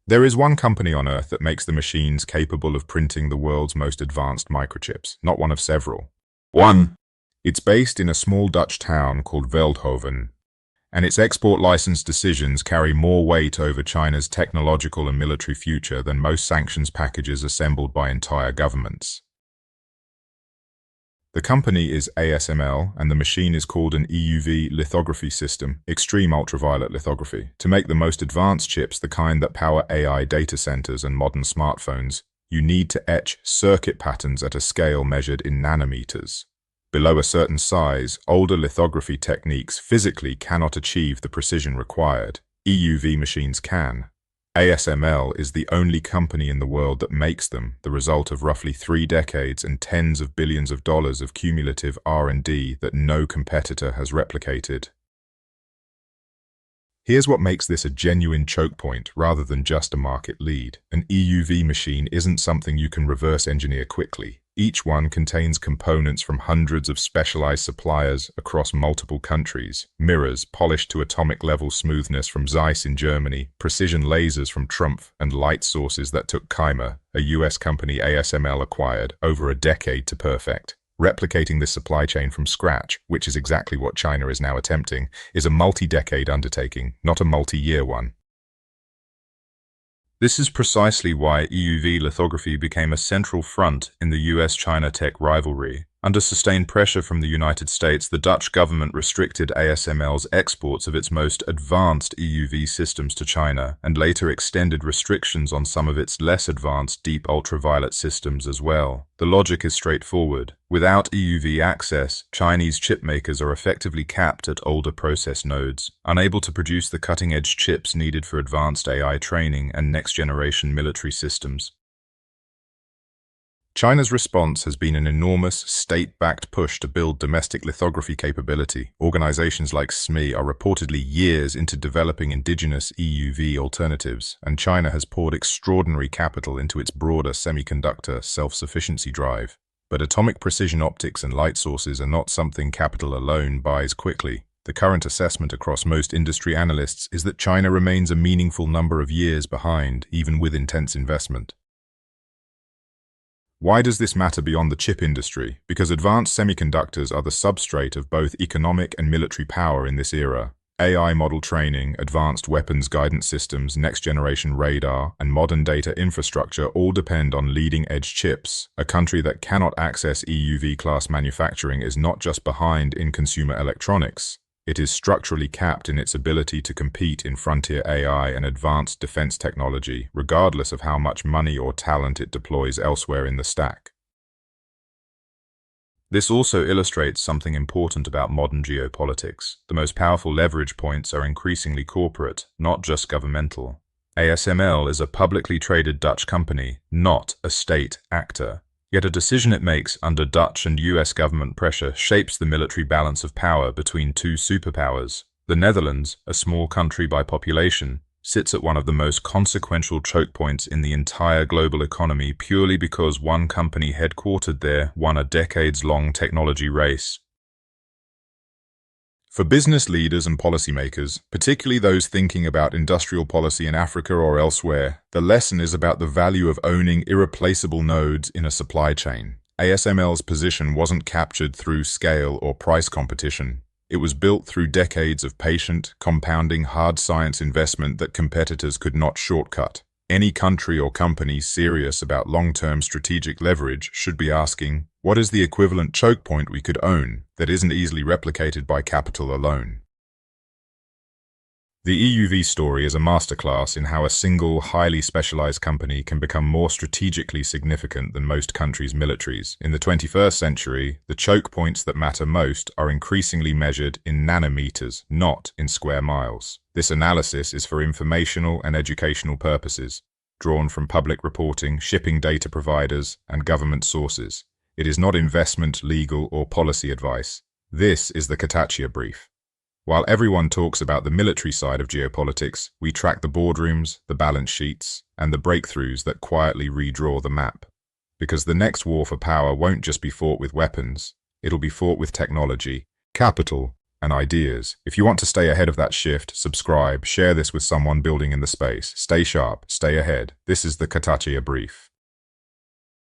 There is one company on Earth that makes the machines capable of printing the world's most advanced microchips, not one of several. One. It's based in a small Dutch town called Veldhoven, and its export license decisions carry more weight over China's technological and military future than most sanctions packages assembled by entire governments. The company is ASML, and the machine is called an EUV lithography system, extreme ultraviolet lithography, to make the most advanced chips, the kind that power AI data centers and modern smartphones. You need to etch circuit patterns at a scale measured in nanometers. Below a certain size, older lithography techniques physically cannot achieve the precision required. EUV machines can. ASML is the only company in the world that makes them, the result of roughly 3 decades and tens of billions of dollars of cumulative R&D that no competitor has replicated. Here's what makes this a genuine choke point rather than just a market lead. An EUV machine isn't something you can reverse engineer quickly. Each one contains components from hundreds of specialized suppliers across multiple countries, mirrors polished to atomic-level smoothness from Zeiss in Germany, precision lasers from Trumpf, and light sources that took Kyma, a US company ASML acquired, over a decade to perfect. Replicating this supply chain from scratch, which is exactly what China is now attempting, is a multi-decade undertaking, not a multi-year one. This is precisely why EUV lithography became a central front in the US-China tech rivalry. Under sustained pressure from the United States, the Dutch government restricted ASML's exports of its most advanced EUV systems to China, and later extended restrictions on some of its less advanced deep ultraviolet systems as well. The logic is straightforward. Without EUV access, Chinese chipmakers are effectively capped at older process nodes, unable to produce the cutting-edge chips needed for advanced AI training and next-generation military systems. China's response has been an enormous, state-backed push to build domestic lithography capability. Organizations like SMI are reportedly years into developing indigenous EUV alternatives, and China has poured extraordinary capital into its broader semiconductor self-sufficiency drive. But atomic precision optics and light sources are not something capital alone buys quickly. The current assessment across most industry analysts is that China remains a meaningful number of years behind, even with intense investment. Why does this matter beyond the chip industry? Because advanced semiconductors are the substrate of both economic and military power in this era. AI model training, advanced weapons guidance systems, next-generation radar, and modern data infrastructure all depend on leading-edge chips. A country that cannot access EUV-class manufacturing is not just behind in consumer electronics. It is structurally capped in its ability to compete in frontier AI and advanced defense technology, regardless of how much money or talent it deploys elsewhere in the stack. This also illustrates something important about modern geopolitics. The most powerful leverage points are increasingly corporate, not just governmental. ASML is a publicly traded Dutch company, not a state actor. Yet a decision it makes under Dutch and US government pressure shapes the military balance of power between two superpowers. The Netherlands, a small country by population, sits at one of the most consequential choke points in the entire global economy purely because one company headquartered there won a decades-long technology race. For business leaders and policymakers, particularly those thinking about industrial policy in Africa or elsewhere, the lesson is about the value of owning irreplaceable nodes in a supply chain. ASML's position wasn't captured through scale or price competition. It was built through decades of patient, compounding hard science investment that competitors could not shortcut. Any country or company serious about long-term strategic leverage should be asking, what is the equivalent choke point we could own that isn't easily replicated by capital alone? The EUV story is a masterclass in how a single, highly specialized company can become more strategically significant than most countries' militaries. In the 21st century, the choke points that matter most are increasingly measured in nanometers, not in square miles. This analysis is for informational and educational purposes, drawn from public reporting, shipping data providers, and government sources. It is not investment, legal, or policy advice. This is the Katakyie Brief. While everyone talks about the military side of geopolitics, we track the boardrooms, the balance sheets, and the breakthroughs that quietly redraw the map. Because the next war for power won't just be fought with weapons, it'll be fought with technology, capital, and ideas. If you want to stay ahead of that shift, subscribe, share this with someone building in the space. Stay sharp, stay ahead. This is the Katakyie Brief.